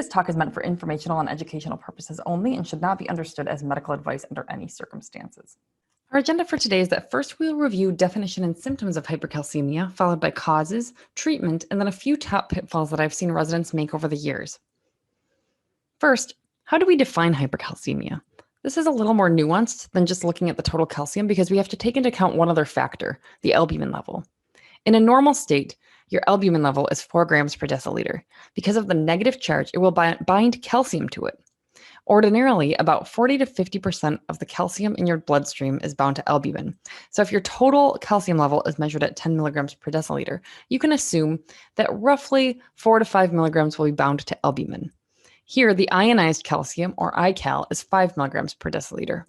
This talk is meant for informational and educational purposes only and should not be understood as medical advice under any circumstances. Our agenda for today is that first we'll review definition and symptoms of hypercalcemia, followed by causes, treatment, and then a few top pitfalls that I've seen residents make over the years. First, how do we define hypercalcemia? This is a little more nuanced than just looking at the total calcium because we have to take into account one other factor, the albumin level. In a normal state, your albumin level is 4 grams per deciliter. Because of the negative charge, it will bind calcium to it. Ordinarily, about 40 to 50% of the calcium in your bloodstream is bound to albumin. So if your total calcium level is measured at 10 milligrams per deciliter, you can assume that roughly 4 to 5 milligrams will be bound to albumin. Here, the ionized calcium, or iCal, is 5 milligrams per deciliter.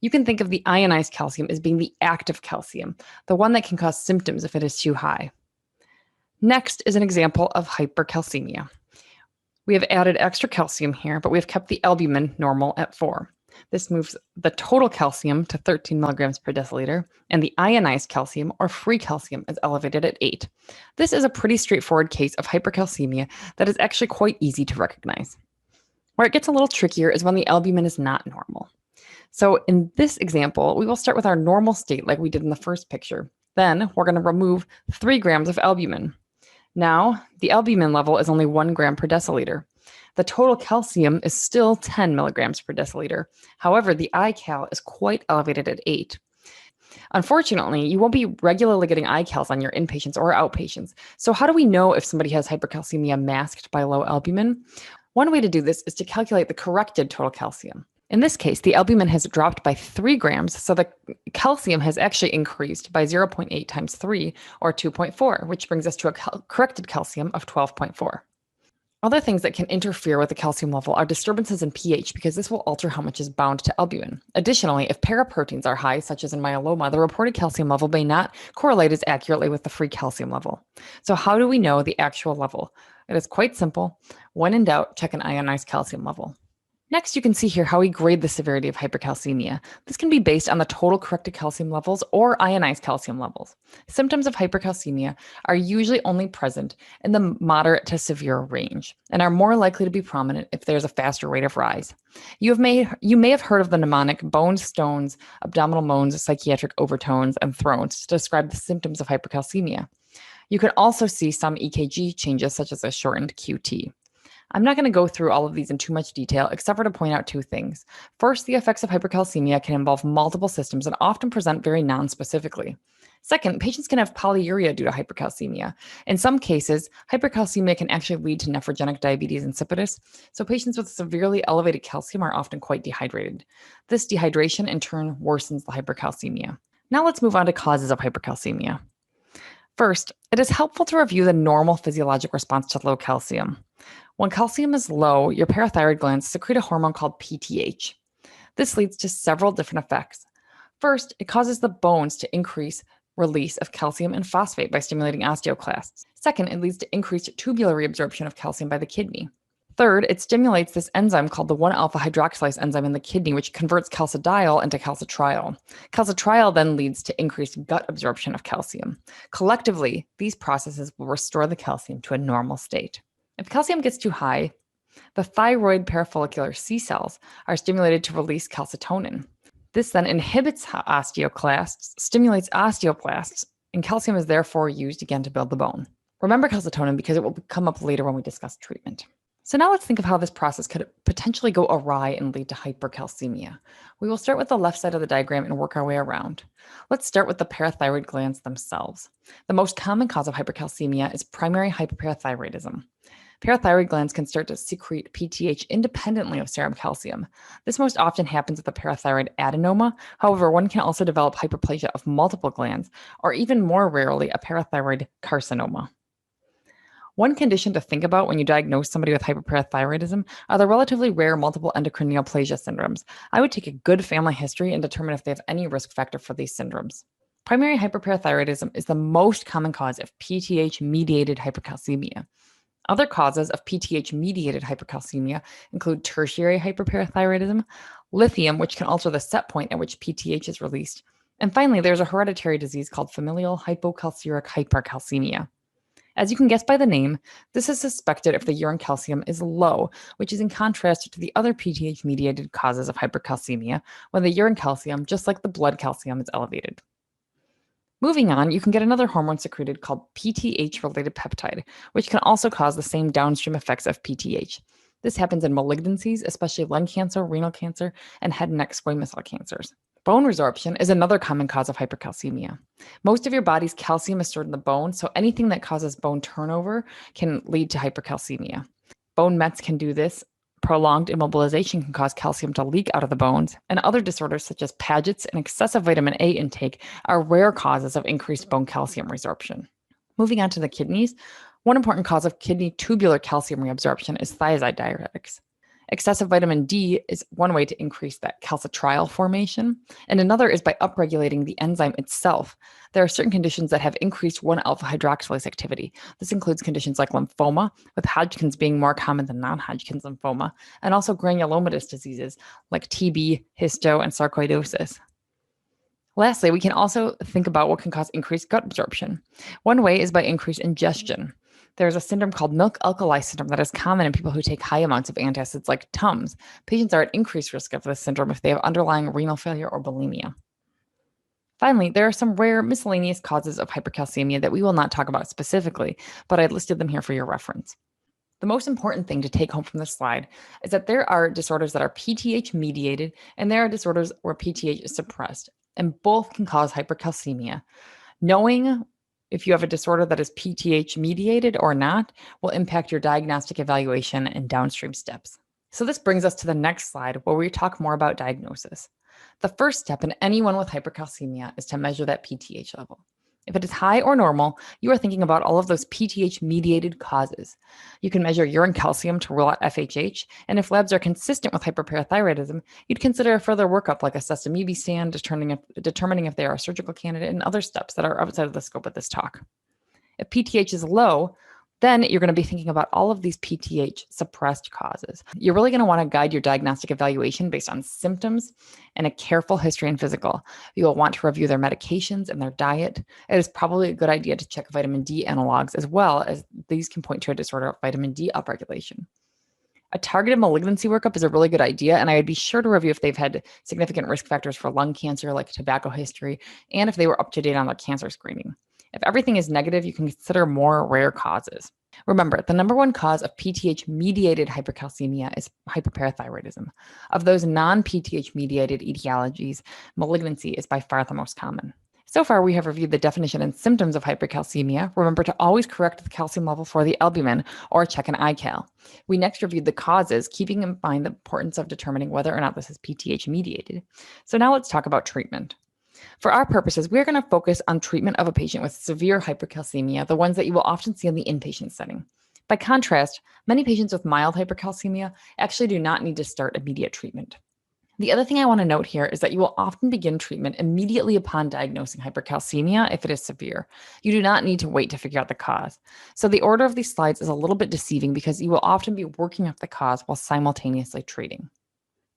You can think of the ionized calcium as being the active calcium, the one that can cause symptoms if it is too high. Next is an example of hypercalcemia. We have added extra calcium here, but we have kept the albumin normal at 4. This moves the total calcium to 13 milligrams per deciliter, and the ionized calcium, or free calcium, is elevated at 8. This is a pretty straightforward case of hypercalcemia that is actually quite easy to recognize. Where it gets a little trickier is when the albumin is not normal. So in this example, we will start with our normal state like we did in the first picture. Then we're going to remove 3 grams of albumin. Now, the albumin level is only 1 gram per deciliter. The total calcium is still 10 milligrams per deciliter. However, the iCal is quite elevated at 8. Unfortunately, you won't be regularly getting iCals on your inpatients or outpatients. So how do we know if somebody has hypercalcemia masked by low albumin? One way to do this is to calculate the corrected total calcium. In this case, the albumin has dropped by 3 grams, so the calcium has actually increased by 0.8 times 3, or 2.4, which brings us to a corrected calcium of 12.4. Other things that can interfere with the calcium level are disturbances in pH, because this will alter how much is bound to albumin. Additionally, if paraproteins are high, such as in myeloma, the reported calcium level may not correlate as accurately with the free calcium level. So how do we know the actual level? It is quite simple. When in doubt, check an ionized calcium level. Next, you can see here how we grade the severity of hypercalcemia. This can be based on the total corrected calcium levels or ionized calcium levels. Symptoms of hypercalcemia are usually only present in the moderate to severe range and are more likely to be prominent if there's a faster rate of rise. You may have heard of the mnemonic bones, stones, abdominal moans, psychiatric overtones, and thrones to describe the symptoms of hypercalcemia. You can also see some EKG changes such as a shortened QT. I'm not going to go through all of these in too much detail, except for to point out 2 things. First, the effects of hypercalcemia can involve multiple systems and often present very non-specifically. Second, patients can have polyuria due to hypercalcemia. In some cases, hypercalcemia can actually lead to nephrogenic diabetes insipidus, so patients with severely elevated calcium are often quite dehydrated. This dehydration, in turn, worsens the hypercalcemia. Now let's move on to causes of hypercalcemia. First, it is helpful to review the normal physiologic response to low calcium. When calcium is low, your parathyroid glands secrete a hormone called PTH. This leads to several different effects. First, it causes the bones to increase release of calcium and phosphate by stimulating osteoclasts. Second, it leads to increased tubular reabsorption of calcium by the kidney. Third, it stimulates this enzyme called the 1-alpha hydroxylase enzyme in the kidney, which converts calcidiol into calcitriol. Calcitriol then leads to increased gut absorption of calcium. Collectively, these processes will restore the calcium to a normal state. If calcium gets too high, the thyroid parafollicular C cells are stimulated to release calcitonin. This then inhibits osteoclasts, stimulates osteoblasts, and calcium is therefore used again to build the bone. Remember calcitonin because it will come up later when we discuss treatment. So now let's think of how this process could potentially go awry and lead to hypercalcemia. We will start with the left side of the diagram and work our way around. Let's start with the parathyroid glands themselves. The most common cause of hypercalcemia is primary hyperparathyroidism. Parathyroid glands can start to secrete PTH independently of serum calcium. This most often happens with a parathyroid adenoma. However, one can also develop hyperplasia of multiple glands, or even more rarely, a parathyroid carcinoma. One condition to think about when you diagnose somebody with hyperparathyroidism are the relatively rare multiple endocrine neoplasia syndromes. I would take a good family history and determine if they have any risk factor for these syndromes. Primary hyperparathyroidism is the most common cause of PTH-mediated hypercalcemia. Other causes of PTH-mediated hypercalcemia include tertiary hyperparathyroidism, lithium, which can alter the set point at which PTH is released, and finally, there's a hereditary disease called familial hypocalciuric hypercalcemia. As you can guess by the name, this is suspected if the urine calcium is low, which is in contrast to the other PTH-mediated causes of hypercalcemia, when the urine calcium, just like the blood calcium, is elevated. Moving on, you can get another hormone secreted called PTH-related peptide, which can also cause the same downstream effects of PTH. This happens in malignancies, especially lung cancer, renal cancer, and head and neck squamous cell cancers. Bone resorption is another common cause of hypercalcemia. Most of your body's calcium is stored in the bone, so anything that causes bone turnover can lead to hypercalcemia. Bone mets can do this. Prolonged immobilization can cause calcium to leak out of the bones, and other disorders such as Paget's and excessive vitamin A intake are rare causes of increased bone calcium resorption. Moving on to the kidneys, one important cause of kidney tubular calcium reabsorption is thiazide diuretics. Excessive vitamin D is one way to increase that calcitriol formation, and another is by upregulating the enzyme itself. There are certain conditions that have increased 1-alpha hydroxylase activity. This includes conditions like lymphoma, with Hodgkin's being more common than non-Hodgkin's lymphoma, and also granulomatous diseases like TB, histo, and sarcoidosis. Lastly, we can also think about what can cause increased gut absorption. One way is by increased ingestion. There's a syndrome called milk alkali syndrome that is common in people who take high amounts of antacids like Tums. Patients are at increased risk of this syndrome if they have underlying renal failure or bulimia. Finally, there are some rare miscellaneous causes of hypercalcemia that we will not talk about specifically, but I listed them here for your reference. The most important thing to take home from this slide is that there are disorders that are PTH mediated and there are disorders where PTH is suppressed, and both can cause hypercalcemia. Knowing if you have a disorder that is PTH mediated or not will impact your diagnostic evaluation and downstream steps. So this brings us to the next slide where we talk more about diagnosis. The first step in anyone with hypercalcemia is to measure that PTH level. If it is high or normal, you are thinking about all of those PTH-mediated causes. You can measure urine calcium to rule out FHH, and if labs are consistent with hyperparathyroidism, you'd consider a further workup like a sestamibi scan, determining if they are a surgical candidate, and other steps that are outside of the scope of this talk. If PTH is low, then you're going to be thinking about all of these PTH suppressed causes. You're really going to want to guide your diagnostic evaluation based on symptoms and a careful history and physical. You will want to review their medications and their diet. It is probably a good idea to check vitamin D analogs as well, as these can point to a disorder of vitamin D upregulation. A targeted malignancy workup is a really good idea, and I would be sure to review if they've had significant risk factors for lung cancer, like tobacco history, and if they were up to date on their cancer screening. If everything is negative, you can consider more rare causes. Remember, the number one cause of PTH-mediated hypercalcemia is hyperparathyroidism. Of those non-PTH-mediated etiologies, malignancy is by far the most common. So far, we have reviewed the definition and symptoms of hypercalcemia. Remember to always correct the calcium level for the albumin or check an iCal. We next reviewed the causes, keeping in mind the importance of determining whether or not this is PTH-mediated. So now let's talk about treatment. For our purposes, we're going to focus on treatment of a patient with severe hypercalcemia, the ones that you will often see in the inpatient setting. By contrast, many patients with mild hypercalcemia actually do not need to start immediate treatment. The other thing I want to note here is that you will often begin treatment immediately upon diagnosing hypercalcemia if it is severe. You do not need to wait to figure out the cause. So the order of these slides is a little bit deceiving because you will often be working up the cause while simultaneously treating.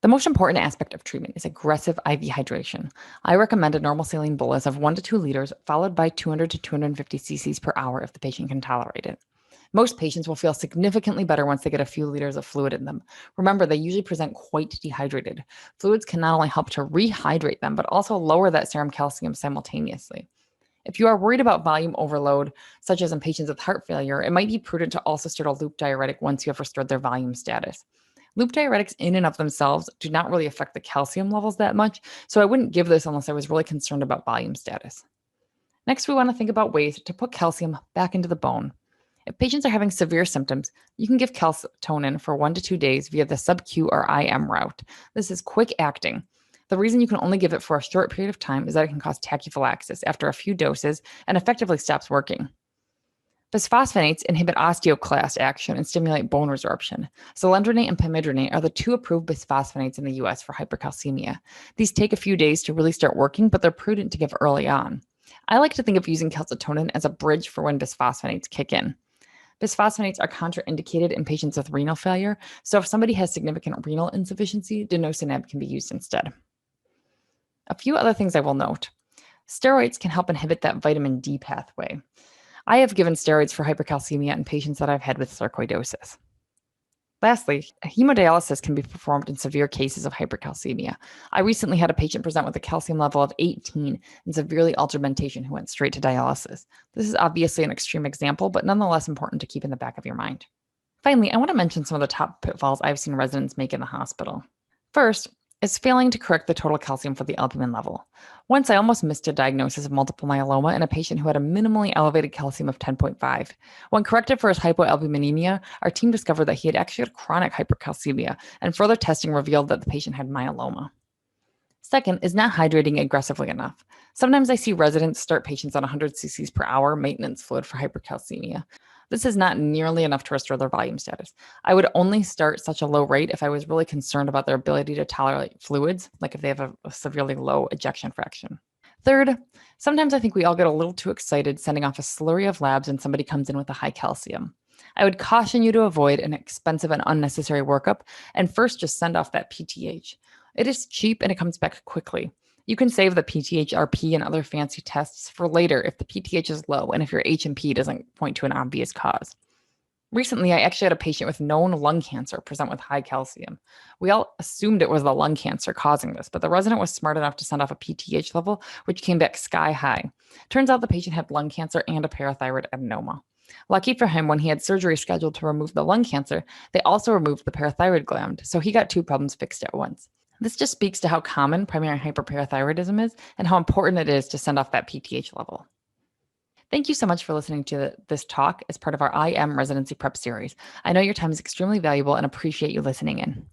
The most important aspect of treatment is aggressive IV hydration. I recommend a normal saline bolus of 1 to 2 liters, followed by 200 to 250 cc's per hour if the patient can tolerate it. Most patients will feel significantly better once they get a few liters of fluid in them. Remember, they usually present quite dehydrated. Fluids can not only help to rehydrate them, but also lower that serum calcium simultaneously. If you are worried about volume overload, such as in patients with heart failure, it might be prudent to also start a loop diuretic once you have restored their volume status. Loop diuretics in and of themselves do not really affect the calcium levels that much, so I wouldn't give this unless I was really concerned about volume status. Next, we want to think about ways to put calcium back into the bone. If patients are having severe symptoms, you can give calcitonin for 1 to 2 days via the sub-Q or IM route. This is quick acting. The reason you can only give it for a short period of time is that it can cause tachyphylaxis after a few doses and effectively stops working. Bisphosphonates inhibit osteoclast action and stimulate bone resorption. Zoledronate and pamidronate are the 2 approved bisphosphonates in the US for hypercalcemia. These take a few days to really start working, but they're prudent to give early on. I like to think of using calcitonin as a bridge for when bisphosphonates kick in. Bisphosphonates are contraindicated in patients with renal failure, so if somebody has significant renal insufficiency, denosumab can be used instead. A few other things I will note. Steroids can help inhibit that vitamin D pathway. I have given steroids for hypercalcemia in patients that I've had with sarcoidosis. Lastly, hemodialysis can be performed in severe cases of hypercalcemia. I recently had a patient present with a calcium level of 18 and severely altered mentation who went straight to dialysis. This is obviously an extreme example, but nonetheless important to keep in the back of your mind. Finally, I want to mention some of the top pitfalls I've seen residents make in the hospital. First is failing to correct the total calcium for the albumin level. Once I almost missed a diagnosis of multiple myeloma in a patient who had a minimally elevated calcium of 10.5. When corrected for his hypoalbuminemia, our team discovered that he had actually had chronic hypercalcemia, and further testing revealed that the patient had myeloma. Second is not hydrating aggressively enough. Sometimes I see residents start patients on 100 cc's per hour maintenance fluid for hypercalcemia. This is not nearly enough to restore their volume status. I would only start such a low rate if I was really concerned about their ability to tolerate fluids, like if they have a severely low ejection fraction. Third, sometimes I think we all get a little too excited sending off a slurry of labs and somebody comes in with a high calcium. I would caution you to avoid an expensive and unnecessary workup and first just send off that PTH. It is cheap and it comes back quickly. You can save the PTH-RP and other fancy tests for later if the PTH is low and if your H&P doesn't point to an obvious cause. Recently, I actually had a patient with known lung cancer present with high calcium. We all assumed it was the lung cancer causing this, but the resident was smart enough to send off a PTH level, which came back sky high. Turns out the patient had lung cancer and a parathyroid adenoma. Lucky for him, when he had surgery scheduled to remove the lung cancer, they also removed the parathyroid gland, so he got two problems fixed at once. This just speaks to how common primary hyperparathyroidism is and how important it is to send off that PTH level. Thank you so much for listening to this talk as part of our IM residency prep series. I know your time is extremely valuable and appreciate you listening in.